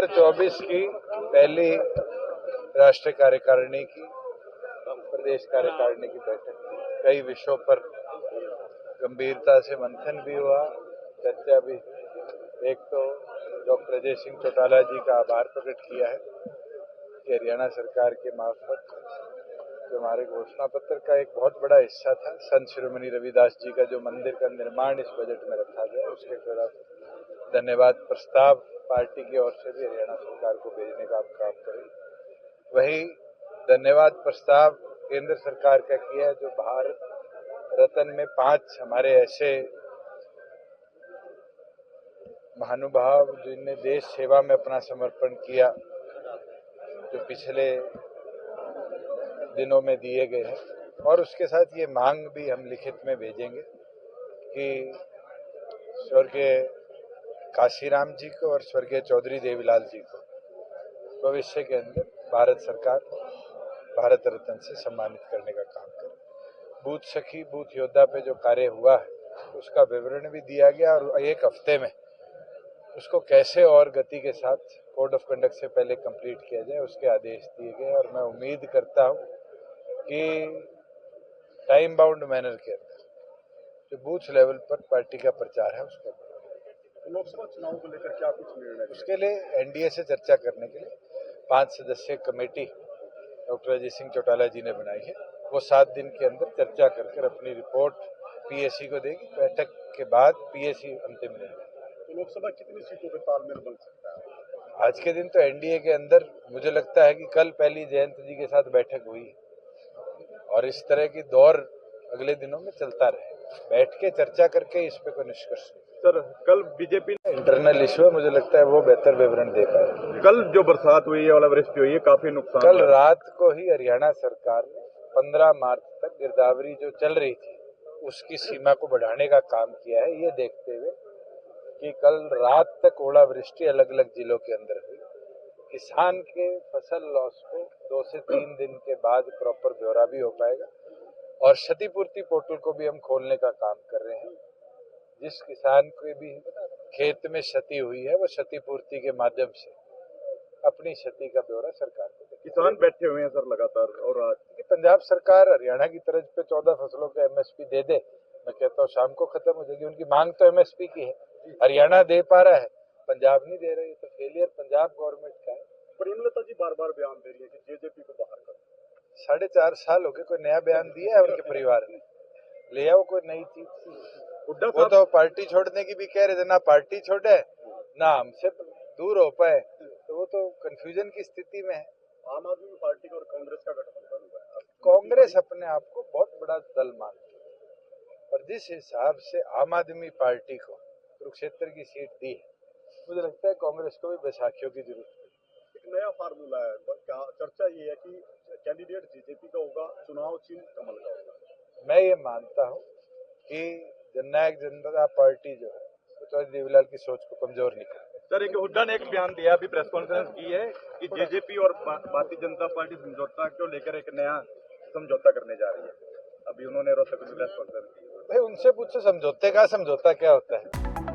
नवंबर 24 की पहली राष्ट्रीय कार्यकारिणी की प्रदेश कार्यकारिणी की बैठक थी। कई विषयों पर गंभीरता से मंथन भी हुआ, चर्चा भी हुई। एक तो डॉक्टर अजय सिंह चौटाला जी का आभार प्रकट किया है कि हरियाणा सरकार के मार्फत जो हमारे घोषणा पत्र का एक बहुत बड़ा हिस्सा था, संत शिरोमणि रविदास जी का जो मंदिर का निर्माण इस बजट में रखा गया, उसके खिलाफ धन्यवाद प्रस्ताव पार्टी की ओर से भी हरियाणा सरकार को भेजने का आप काम करें। वही धन्यवाद प्रस्ताव केंद्र सरकार का किया है, जो भारत रत्न में 5 हमारे ऐसे महानुभाव जिनने देश सेवा में अपना समर्पण किया, जो पिछले दिनों में दिए गए हैं। और उसके साथ ये मांग भी हम लिखित में भेजेंगे कि स्वर्गीय काशीराम जी को और स्वर्गीय चौधरी देवीलाल जी को भविष्य के अंदर भारत सरकार भारत रत्न से सम्मानित करने का काम करे। बूथ सखी बूथ योद्धा पे जो कार्य हुआ है उसका विवरण भी दिया गया और एक हफ्ते में उसको कैसे और गति के साथ कोड ऑफ कंडक्ट से पहले कंप्लीट किया जाए, उसके आदेश दिए गए। और मैं उम्मीद करता हूं कि टाइम बाउंड मैनर के अंदर जो बूथ लेवल पर पार्टी का प्रचार है उसको लोकसभा चुनाव को लेकर क्या कुछ निर्णय, उसके लिए एनडीए से चर्चा करने के लिए 5 सदस्यीय कमेटी डॉक्टर अजय सिंह चौटाला जी ने बनाई है। वो 7 दिन के अंदर चर्चा कर अपनी रिपोर्ट पीएससी को देगी। बैठक के बाद पीएससी अंतिम निर्णय। तो लोकसभा कितनी सीटों पर तालमेल बन सकता है? आज के दिन तो एनडीए के अंदर मुझे लगता है कि कल पहली जयंत जी के साथ बैठक हुई और इस तरह की दौर अगले दिनों में चलता रहे। बैठ के चर्चा करके इस पे कोई निष्कर्ष नहीं। सर, कल बीजेपी इंटरनल इशू है, मुझे लगता है वो बेहतर विवरण दे पाए। कल जो बरसात हुई है, ओलावृष्टि हुई है, काफी नुकसान कल रात को ही हरियाणा सरकार ने 15 मार्च तक गिरदावरी जो चल रही थी उसकी सीमा को बढ़ाने का काम किया है, ये देखते हुए कि कल रात तक ओलावृष्टि अलग अलग जिलों के अंदर हुई। किसान के फसल लॉस को 2 से 3 दिन के बाद प्रॉपर ब्यौरा भी हो पाएगा और क्षतिपूर्ति पोर्टल को भी हम खोलने का काम कर रहे हैं। जिस किसान को भी खेत में क्षति हुई है वो क्षतिपूर्ति के माध्यम से अपनी क्षति का ब्यौरा सरकार को देगी। किसान बैठे हुए हैं सर लगातार, और आज पंजाब सरकार हरियाणा की तर्ज पे 14 फसलों का एमएसपी दे दे, मैं कहता हूँ शाम को खत्म हो जाएगी। उनकी मांग तो एमएसपी की है, हरियाणा दे पा रहा है, पंजाब नहीं दे रही, तो फेलियर पंजाब गवर्नमेंट का है। प्रेमलता जी बार बार बयान दे रही है कि जेजेपी को बाहर करो। 4.5 साल हो गए, कोई नया बयान दिया है उनके परिवार ने? ले आओ कोई नई चीज। वो तो पार्टी छोड़ने की भी कह रहे थे, ना पार्टी छोड़े ना हमसे दूर हो पाए, तो वो तो कंफ्यूजन की स्थिति में है। आम आदमी पार्टी और कांग्रेस का गठबंधन हुआ है। कांग्रेस अपने आप को बहुत बड़ा दल मानती है और जिस हिसाब से आम आदमी पार्टी को कुरुक्षेत्र की सीट दी है, मुझे लगता है कांग्रेस को भी बैसाखियों की जरूरत है। एक नया फार्मूला है, क्या चर्चा ये है कि कैंडिडेट जेजेपी का होगा, चुनाव चिन्ह कमल का होगा? मैं ये मानता हूँ कि जननायक जनता पार्टी जो है वो चौधरी देवीलाल की सोच को कमजोर नहीं कर। सर, एक हुड्डा ने एक बयान दिया, अभी प्रेस कॉन्फ्रेंस की है कि जेजेपी और भारतीय जनता पार्टी समझौता को लेकर एक नया समझौता करने जा रही है। अभी उन्होंने रोहतक में प्रेस कॉन्फ्रेंस की। भाई उनसे पूछो समझौते का समझौता क्या होता है।